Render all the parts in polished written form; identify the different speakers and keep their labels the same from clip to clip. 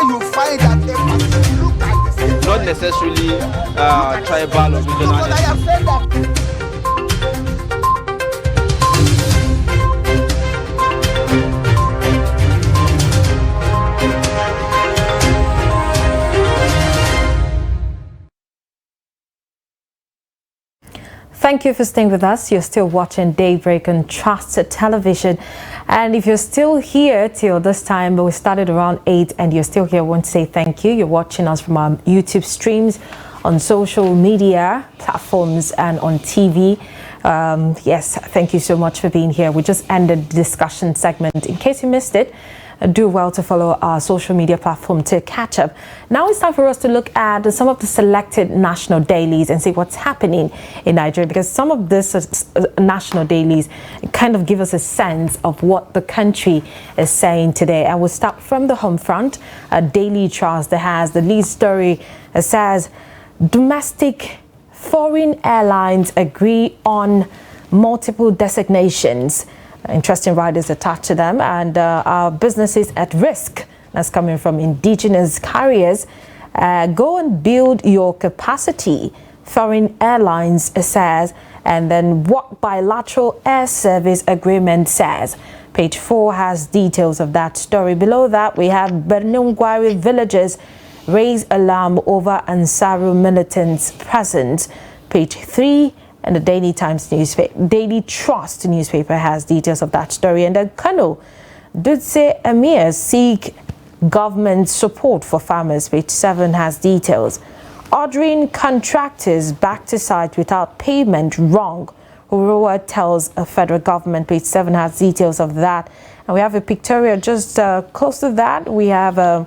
Speaker 1: when you find that they look at the same,
Speaker 2: not necessarily tribal or regional.
Speaker 1: I have said that.
Speaker 3: Thank you for staying with us. You're still watching Daybreak on Trust Television. And if you're still here till this time, but we started around 8 and you're still here, I want to say thank you. You're watching us from our YouTube streams, on social media platforms and on TV. Yes, thank you so much for being here. We just ended the discussion segment. In case you missed it, do well to follow our social media platform to catch up. Now it's time for us to look at some of the selected national dailies and see what's happening in Nigeria, because some of these national dailies kind of give us a sense of what the country is saying today. And we'll start from the home front. Daily Trust that has the lead story that says domestic foreign airlines agree on multiple designations. Interesting riders attached to them, and our businesses at risk. That's coming from indigenous carriers. Go and build your capacity, foreign airlines says, and then what bilateral air service agreement says. Page 4 has details of that story. Below that, we have Bernungwari villagers raise alarm over Ansaru militants' presence. Page 3. And the Daily Times newspaper, Daily Trust newspaper has details of that story. And then Kano, Dutse emirs seek government support for farmers. Page 7 has details. Ordering contractors back to site without payment wrong. Uroa tells a federal government. Page 7 has details of that. And we have a pictorial just close to that. We have the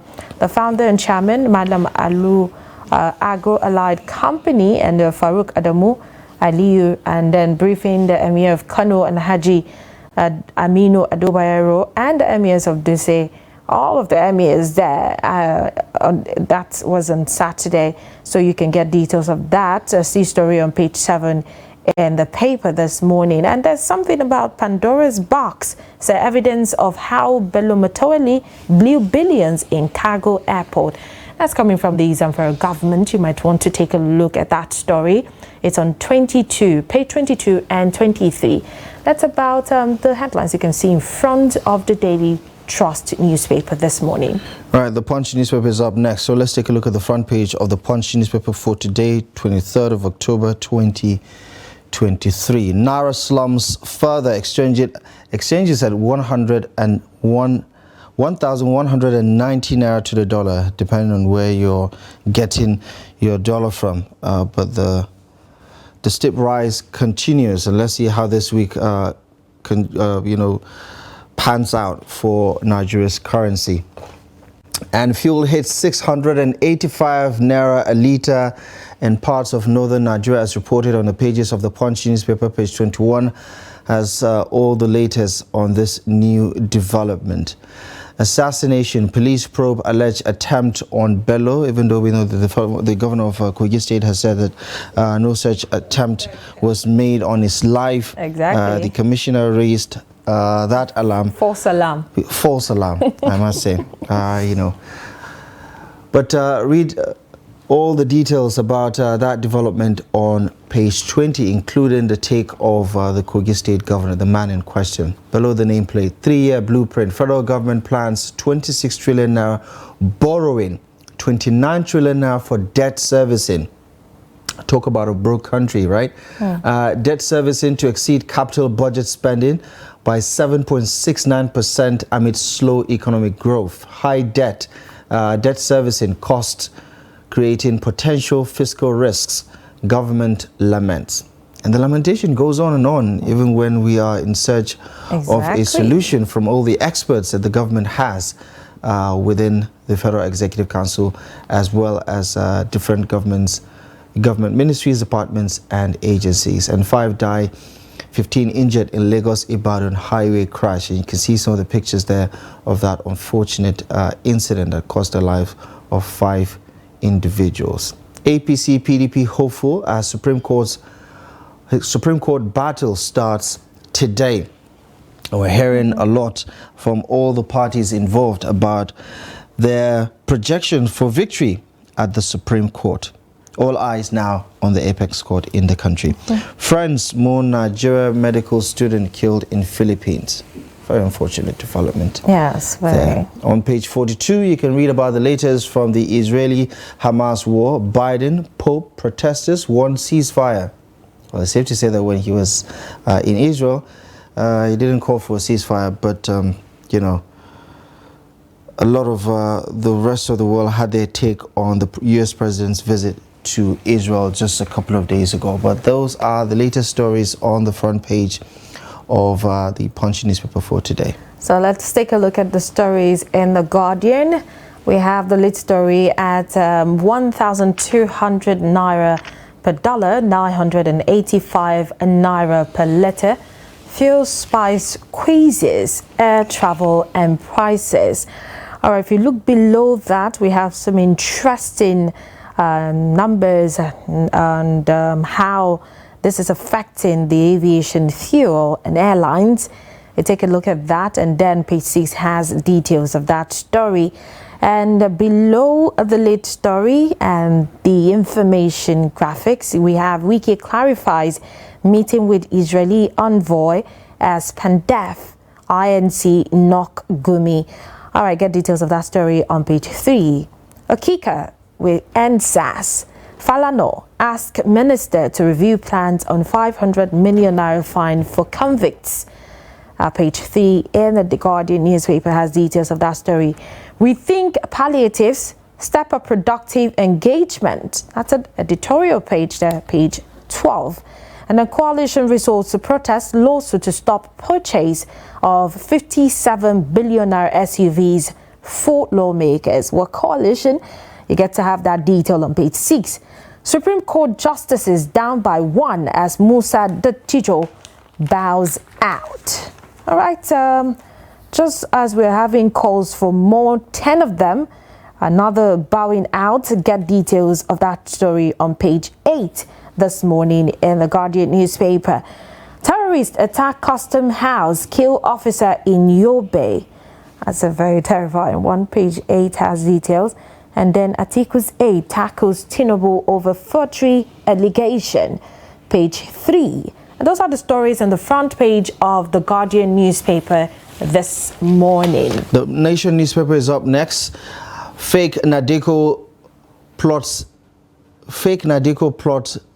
Speaker 3: founder and chairman, Madam Alu Agro Allied Company, and Farouk Adamu Aliyu, and then briefing the Emir of Kano and Haji Aminu Adobayero and the Emirs of Duse. All of the Emirs there, that was on Saturday, so you can get details of that. See story on page 7 in the paper this morning. And there's something about Pandora's box, so evidence of how Bello Matoali blew billions in Cargo Airport. That's coming from the Zamfara government. You might want to take a look at that story. It's on page 22 and 23. That's about the headlines you can see in front of the Daily Trust newspaper this morning.
Speaker 4: All right, the Punch newspaper is up next. So let's take a look at the front page of the Punch newspaper for today, 23rd of October, 2023. Naira slums further exchanges at 1,190 naira to the dollar, depending on where you're getting your dollar from. But the steep rise continues, and let's see how this week pans out for Nigeria's currency. And fuel hits 685 naira a litre in parts of northern Nigeria, as reported on the pages of the Punch newspaper. Page 21 has all the latest on this new development. Assassination, police probe alleged attempt on Bello, even though we know that the governor of Kogi State has said that no such attempt was made on his life.
Speaker 3: Exactly.
Speaker 4: The commissioner raised that alarm.
Speaker 3: False alarm.
Speaker 4: False alarm, I must say. But read all the details about that development on page 20, including the take of the Kogi State governor, the man in question. Below the nameplate, 3-year blueprint. Federal government plans 26 trillion naira borrowing, 29 trillion naira for debt servicing. Talk about a broke country, right? Debt servicing to exceed capital budget spending by 7.69% amid slow economic growth. High debt servicing costs creating potential fiscal risks, government laments. And the lamentation goes on and on, even when we are in search of a solution from all the experts that the government has within the Federal Executive Council, as well as different government ministries, departments, and agencies. And 5 die, 15 injured in Lagos-Ibadan highway crash. And you can see some of the pictures there of that unfortunate incident that cost the life of 5 individuals. APC PDP hopeful as Supreme Court battle starts today. We're hearing a lot from all the parties involved about their projection for victory at the Supreme Court. All eyes now on the apex court in the country. Friends mourn Nigeria medical student killed in Philippines. Very unfortunate development.
Speaker 3: Yes, very.
Speaker 4: There. On page 42, you can read about the latest from the Israeli-Hamas war. Biden, Pope, protesters want ceasefire. Well, it's safe to say that when he was in Israel, he didn't call for a ceasefire, but, you know, a lot of the rest of the world had their take on the U.S. president's visit to Israel just a couple of days ago. But those are the latest stories on the front page of the Punch newspaper for today.
Speaker 3: So let's take a look at the stories in The Guardian. We have the lead story at 1,200 naira per dollar, 985 naira per litre. Fuel spice squeezes air travel and prices. All right, if you look below that, we have some interesting numbers and how this is affecting the aviation fuel and airlines. You take a look at that, and then page 6 has details of that story. And below the lead story and the information graphics, we have Wiki clarifies meeting with Israeli envoy as Pandef, INC knock Gumi. All right, get details of that story on page 3. Okika with NSAS. Falano ask minister to review plans on 500 million naira fine for convicts. Page 3 in the Guardian newspaper has details of that story. Rethink palliatives, step up productive engagement. That's an editorial page there, page 12. And the coalition resorts to protest lawsuit to stop purchase of 57 billion naira SUVs for lawmakers. What coalition? You get to have that detail on page 6. Supreme Court justices down by 1 as Musa Datijo bows out. All right, just as we're having calls for more, 10 of them, another bowing out. Get details of that story on page 8 this morning in the Guardian newspaper. Terrorists attack custom house, kill officer in Yobe. That's a very terrifying one. Page 8 has details. And then Atiku's aide tackles Tinubu over forgery allegation. Page 3. And those are the stories on the front page of the Guardian newspaper this morning.
Speaker 4: The Nation newspaper is up next. Fake Nadeko plots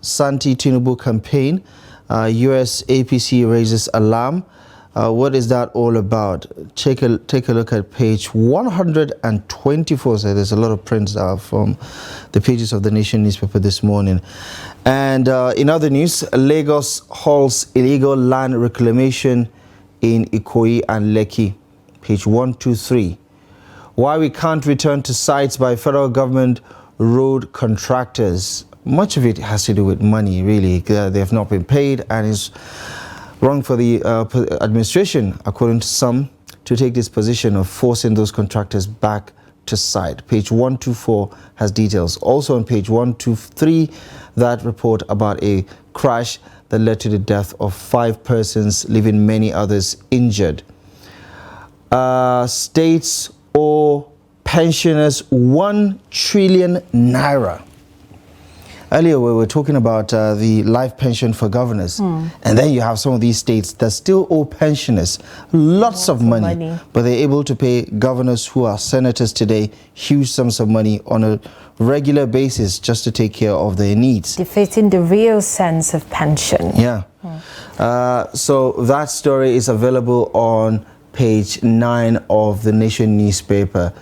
Speaker 4: Santi Tinubu campaign. US APC raises alarm. What is that all about? Take a look at page 124. So there's a lot of prints from the pages of the Nation newspaper this morning. And in other news, Lagos halts illegal land reclamation in Ikoyi and Lekki. Page 123. Why we can't return to sites by federal government road contractors. Much of it has to do with money, really. They have not been paid, and it's wrong for the administration, according to some, to take this position of forcing those contractors back to site. Page 124 has details. Also on page 123, that report about a crash that led to the death of 5 persons, leaving many others injured. States or pensioners 1 trillion naira. Earlier, we were talking about the life pension for governors. And then you have some of these states that still owe pensioners lots of money, but they're able to pay governors who are senators today huge sums of money on a regular basis just to take care of their needs.
Speaker 3: Defeating the real sense of pension.
Speaker 4: Yeah. So that story is available on page 9 of the Nation newspaper.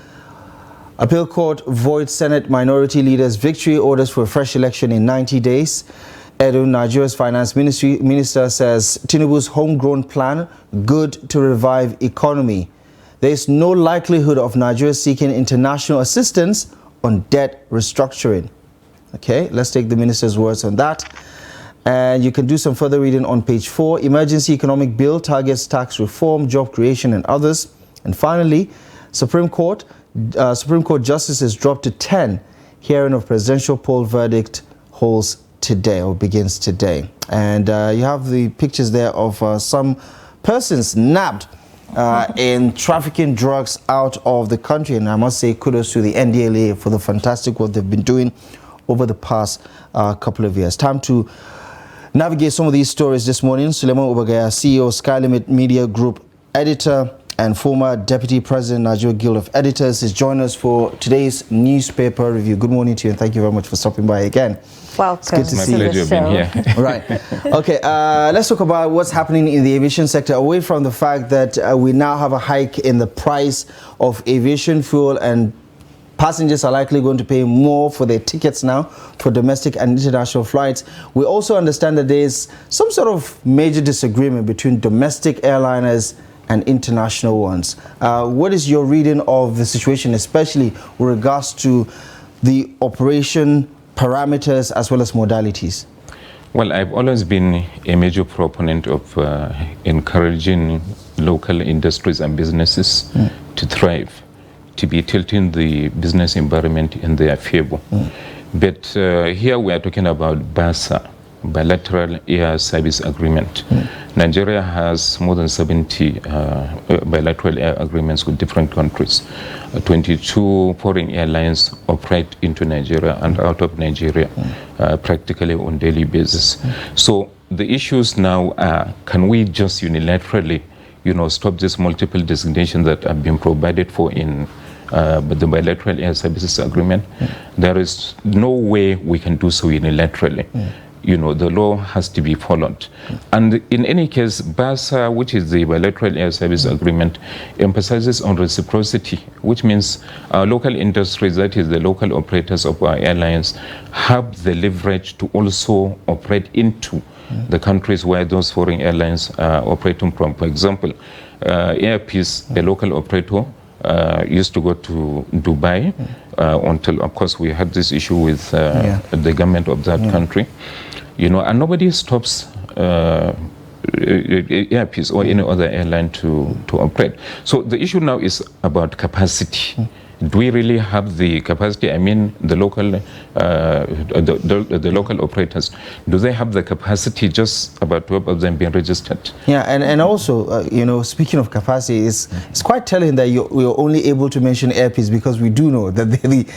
Speaker 4: Appeal Court voids Senate Minority Leader's victory orders for a fresh election in 90 days. Edu, Nigeria's finance minister, says Tinubu's homegrown plan good to revive economy. There is no likelihood of Nigeria seeking international assistance on debt restructuring. Okay, let's take the minister's words on that. And you can do some further reading on page 4. Emergency economic bill targets tax reform, job creation and others. And finally, Supreme Court justices dropped to 10. Hearing of presidential poll verdict holds today, or begins today. And you have the pictures there of some persons nabbed in trafficking drugs out of the country. And I must say kudos to the NDLA for the fantastic work they've been doing over the past couple of years. Time to navigate some of these stories this morning. Suleiman Ubagaya, CEO, Skylimit Media Group, editor, and former Deputy President, Nigeria Guild of Editors, is joining us for today's newspaper review. Good morning to you, and thank you very much for stopping by again.
Speaker 3: Welcome.
Speaker 4: It's good to
Speaker 3: see
Speaker 4: see
Speaker 3: you.
Speaker 2: Pleasure being here.
Speaker 4: Right. Okay, let's talk about what's happening in the aviation sector, away from the fact that we now have a hike in the price of aviation fuel, and passengers are likely going to pay more for their tickets now for domestic and international flights. We also understand that there's some sort of major disagreement between domestic airliners and international ones. What is your reading of the situation, especially with regards to the operation parameters as well as modalities?
Speaker 5: Well, I've always been a major proponent of encouraging local industries and businesses to thrive, to be tilting the business environment in their favor. But here we are talking about BASA, Bilateral Air Service Agreement. Nigeria has more than 70 bilateral air agreements with different countries. 22 foreign airlines operate into Nigeria and out of Nigeria practically on daily basis. So the issues now are, can we just unilaterally, stop this multiple designations that have been provided for in the bilateral air services agreement? There is no way we can do so unilaterally. The law has to be followed. And in any case, BASA, which is the Bilateral Air Service Agreement, emphasizes on reciprocity, which means our local industries, that is the local operators of our airlines, have the leverage to also operate into the countries where those foreign airlines are operating from. For example, Air Peace, the local operator, used to go to Dubai until, of course, we had this issue with the government of that country. And nobody stops Air Peace or any other airline to operate. So the issue now is about capacity. Do we really have the capacity? I mean, the local operators, do they have the capacity? Just about 12 of them being registered.
Speaker 4: Yeah, and also, speaking of capacity, it's quite telling that you're only able to mention Air Peace, because we do know that they're the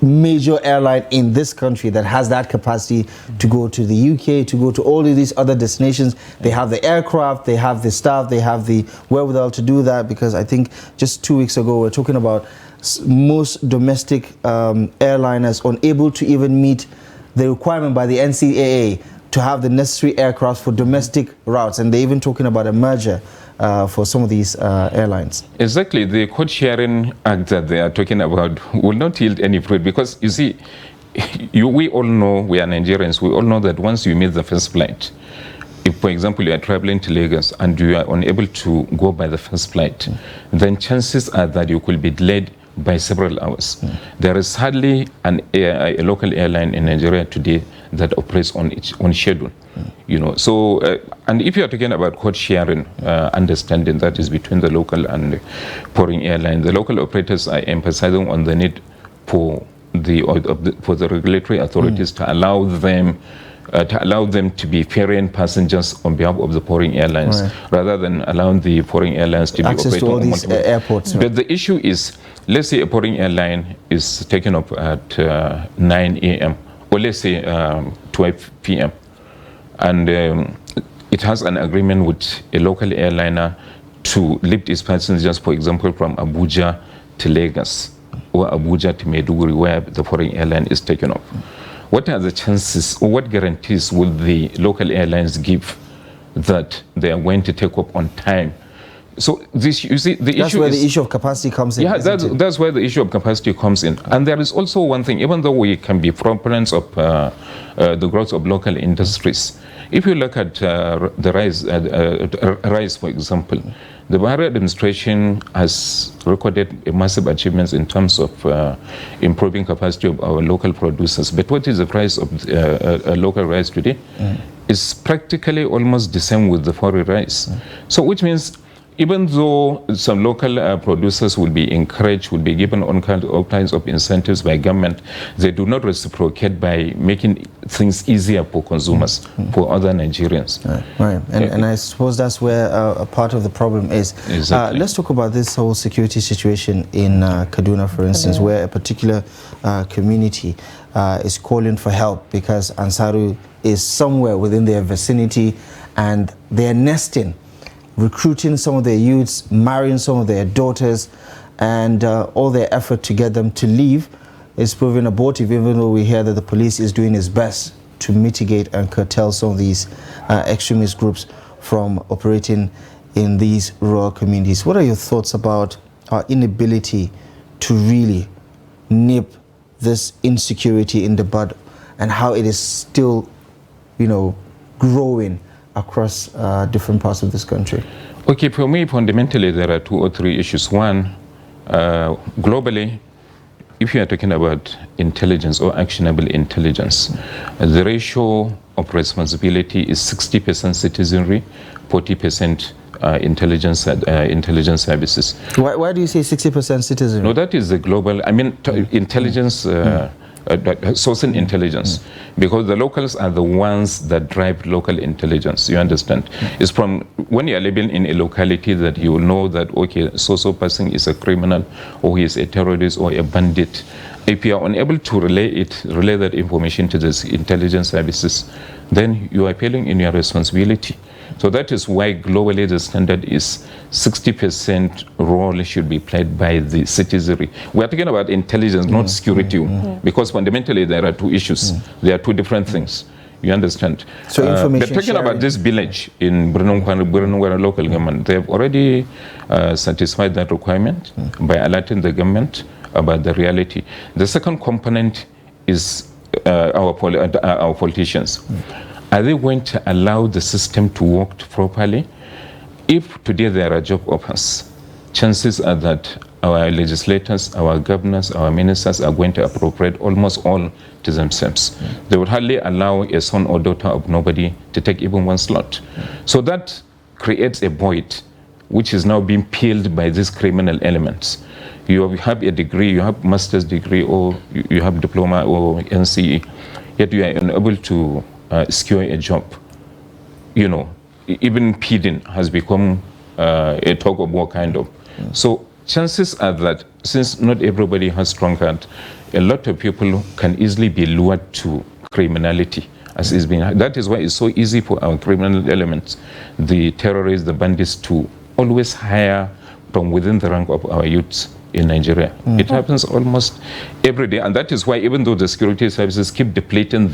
Speaker 4: major airline in this country that has that capacity to go to the UK, to go to all of these other destinations. They have the aircraft, they have the staff, they have the wherewithal to do that, because I think just 2 weeks ago, we were talking about most domestic airliners unable to even meet the requirement by the NCAA to have the necessary aircraft for domestic routes, and they're even talking about a merger for some of these airlines.
Speaker 5: Exactly. The code sharing act that they are talking about will not yield any fruit, because you see, we all know, we are Nigerians, we all know that once you miss the first flight, if, for example, you are traveling to Lagos and you are unable to go by the first flight, then chances are that you could be delayed by several hours. There is hardly a local airline in Nigeria today that operates on schedule. So and if you are talking about code sharing, understanding that is between the local and foreign airlines, the local operators are emphasizing on the need for the regulatory authorities to allow them to be ferrying passengers on behalf of the foreign airlines, rather than allowing the foreign airlines to be operating
Speaker 4: all these airports.
Speaker 5: But the issue is, let's say a foreign airline is taken up at 9 a.m. or let's say 12 p.m. and it has an agreement with a local airliner to lift its passengers, for example, from Abuja to Lagos or Abuja to Maiduguri, where the foreign airline is taken up. What are the chances, or what guarantees will the local airlines give that they are going to take up on time? So this, you see,
Speaker 4: that's where the issue of capacity comes in.
Speaker 5: Yeah, that's where the issue of capacity comes in. And there is also one thing, even though we can be proponents of the growth of local industries, if you look at the rise, for example, the Buhari administration has recorded massive achievements in terms of improving capacity of our local producers. But what is the price of local rice today? It's practically almost the same with the foreign rice. So which means even though some local producers will be encouraged, will be given all kinds of incentives by government, they do not reciprocate by making things easier for consumers, for other Nigerians.
Speaker 4: Right. And I suppose that's where a part of the problem is.
Speaker 5: Exactly.
Speaker 4: Let's talk about this whole security situation in Kaduna, for instance, where a particular community is calling for help because Ansaru is somewhere within their vicinity and they're nesting, recruiting some of their youths, marrying some of their daughters, and all their effort to get them to leave is proving abortive, even though we hear that the police is doing its best to mitigate and curtail some of these extremist groups from operating in these rural communities. What are your thoughts about our inability to really nip this insecurity in the bud and how it is still, growing across different parts of this country?
Speaker 5: Okay, for me, fundamentally, there are 2 or 3 issues. One, globally, if you are talking about intelligence or actionable intelligence, the ratio of responsibility is 60% citizenry, 40% intelligence services.
Speaker 4: Why do you say 60% citizenry?
Speaker 5: No, that is the global, intelligence, social intelligence, because the locals are the ones that drive local intelligence, you understand? It's from when you are living in a locality that you will know that, okay, so person is a criminal or he is a terrorist or a bandit. If you are unable to relay that information to the intelligence services, then you are failing in your responsibility. So that is why globally the standard is 60% role should be played by the citizenry. We are talking about intelligence, not security, because fundamentally there are 2 issues. There are 2 different things. You understand?
Speaker 4: So information
Speaker 5: they're talking
Speaker 4: sharing.
Speaker 5: about this village in Brunungwara local government. They have already satisfied that requirement by alerting the government about the reality. The second component is our politicians. Are they going to allow the system to work properly? If today there are job offers, chances are that our legislators, our governors, our ministers are going to appropriate almost all to themselves. They would hardly allow a son or daughter of nobody to take even 1 slot. So that creates a void which is now being filled by these criminal elements. You have a degree, you have master's degree, or you have diploma or NCE, yet you are unable to secure a job. Even feeding has become a tug of war kind of. So chances are that since not everybody has strong heart, a lot of people can easily be lured to criminality. That is why it's so easy for our criminal elements, the terrorists, the bandits, to always hire from within the rank of our youths in Nigeria. It happens almost every day, and that is why even though the security services keep depleting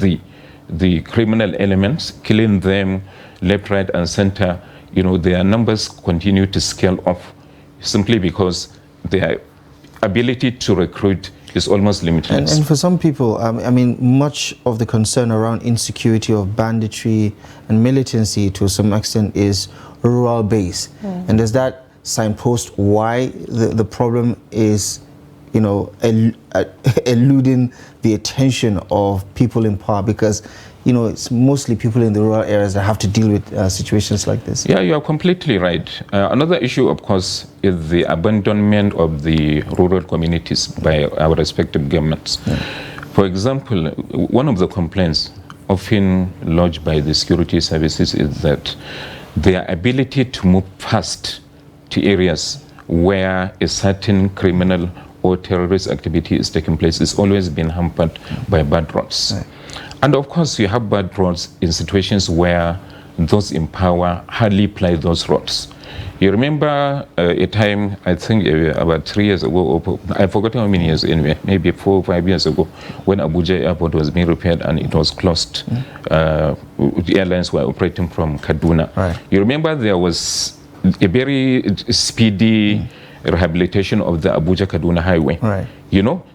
Speaker 5: the criminal elements, killing them left, right, and center, their numbers continue to scale off simply because their ability to recruit is almost limitless.
Speaker 4: And for some people, much of the concern around insecurity of banditry and militancy to some extent is rural based. And does that signpost why the problem is, eluding the attention of people in power? Because it's mostly people in the rural areas that have to deal with situations like this.
Speaker 5: Yeah, you are completely right. Another issue, of course, is the abandonment of the rural communities by our respective governments. For example, one of the complaints often lodged by the security services is that their ability to move fast to areas where a certain criminal or terrorist activity is taking place is always been hampered by bad roads. And of course, you have bad roads in situations where those in power hardly play those roads. You remember a time, I think about 3 years ago, or I forgot how many years anyway, maybe 4 or 5 years ago, when Abuja airport was being repaired and it was closed. The airlines were operating from Kaduna. You remember there was a very speedy rehabilitation of the Abuja-Kaduna highway.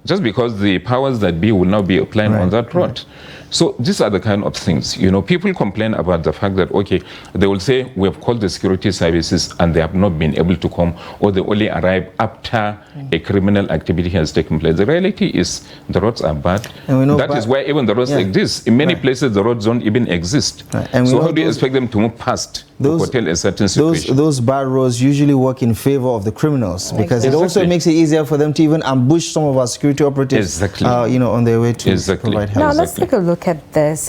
Speaker 5: Just because the powers that be will now be applying on that road. So these are the kind of things, people complain about the fact that, okay, they will say, we have called the security services and they have not been able to come, or they only arrive after a criminal activity has taken place. The reality is the roads are bad. And we know that is why even the roads exist. In many places, the roads don't even exist. So how do you expect them to move past to curtail a certain situation.
Speaker 4: Those bad roads usually work in favor of the criminals because it also
Speaker 5: Exactly.
Speaker 4: makes it easier for them to even ambush some of our security operatives,
Speaker 5: Exactly.
Speaker 4: you know, on their way to
Speaker 5: Exactly.
Speaker 4: provide help.
Speaker 3: Now let's take a look at this.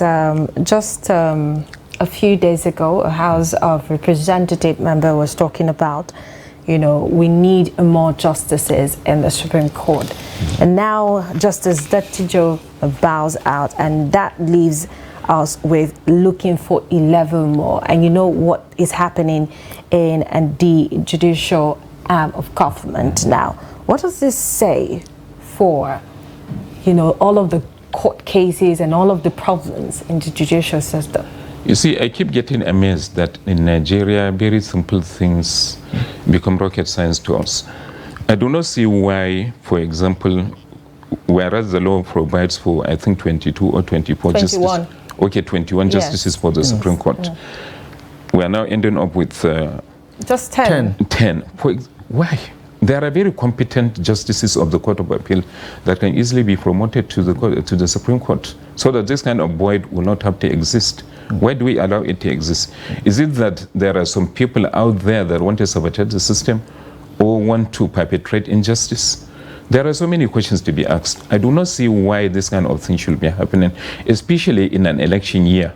Speaker 3: Just a few days ago, a House of Representative member was talking about, you know, we need more justices in the Supreme Court. And now Justice Dattijo bows out, and that leaves us with looking for 11 more. And you know what is happening in the judicial arm of government now. What does this say for, you know, all of the court cases and all of the problems in the judicial system?
Speaker 5: You see, I keep getting amazed that in Nigeria, very simple things become rocket science to us. I do not see why, for example, whereas the law provides for, I think, 22 or 24
Speaker 3: 21.
Speaker 5: justices. Okay, 21
Speaker 3: Yes.
Speaker 5: justices for the Supreme Court. We are now ending up with
Speaker 3: Just 10.
Speaker 5: 10. Why? There are very competent justices of the Court of Appeal that can easily be promoted to the Supreme Court, so that this kind of void will not have to exist. Why do we allow it to exist? Is it that there are some people out there that want to sabotage the system or want to perpetrate injustice? There are so many questions to be asked. I do not see why this kind of thing should be happening, especially in an election year,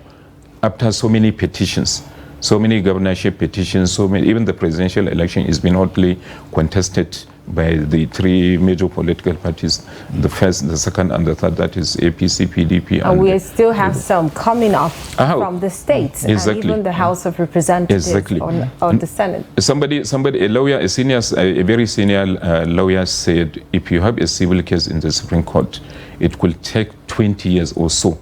Speaker 5: after so many petitions. So many governorship petitions, so many, even the presidential election is being hotly contested by the three major political parties, the first, the second, and the third, that is APC, PDP.
Speaker 3: And we still have some coming up from the states,
Speaker 5: Exactly.
Speaker 3: and even the House of Representatives
Speaker 5: Exactly.
Speaker 3: or the Senate.
Speaker 5: Somebody, a lawyer, a very senior lawyer said, if you have a civil case in the Supreme Court, it will take 20 years or so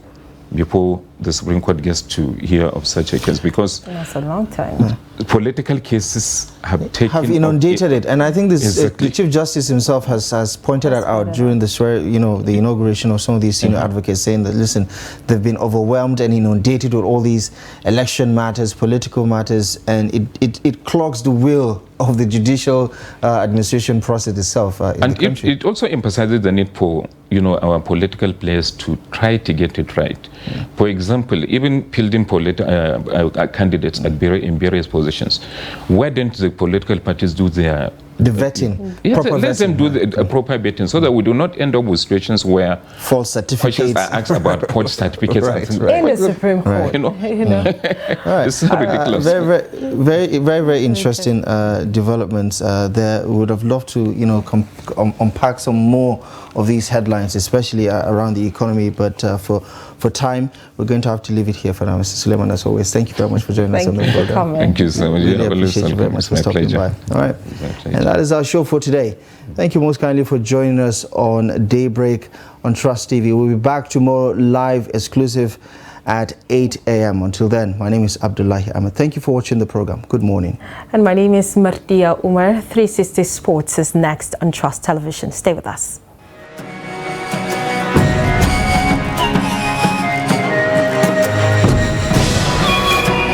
Speaker 5: before the Supreme Court gets to hear of such a case, because
Speaker 3: That's a long time.
Speaker 5: political cases have
Speaker 4: inundated it, and I think this
Speaker 5: Exactly.
Speaker 4: the Chief Justice himself has pointed that out during the inauguration of some of these senior advocates, saying that, listen, they've been overwhelmed and inundated with all these election matters, political matters, and it clogs the wheel of the judicial administration process itself in the country.
Speaker 5: It also emphasizes the need for our political players to try to get it right. For example, even fielding candidates in various positions, why don't the political parties do their
Speaker 4: vetting?
Speaker 5: Yes, let them do the proper vetting, so that we do not end up with situations where
Speaker 4: false certificates
Speaker 5: questions are asked about forged certificates.
Speaker 3: In the Supreme Court.
Speaker 5: It's so ridiculous.
Speaker 4: Very interesting developments there. We would have loved to unpack some more of these headlines, especially around the economy, but for time, we're going to have to leave it here for now. Mr. Suleiman, as always, thank you very much for joining us on the program.
Speaker 5: Thank you so much.
Speaker 4: Really appreciate you very much for stopping by. All right, and that is our show for today. Thank you most kindly for joining us on Daybreak on Trust TV. We'll be back tomorrow live, exclusive at 8 a.m. Until then, my name is Abdullahi Ahmed. Thank you for watching the program. Good morning.
Speaker 3: And my name is Martia Umar. 360 Sports is next on Trust Television. Stay with us.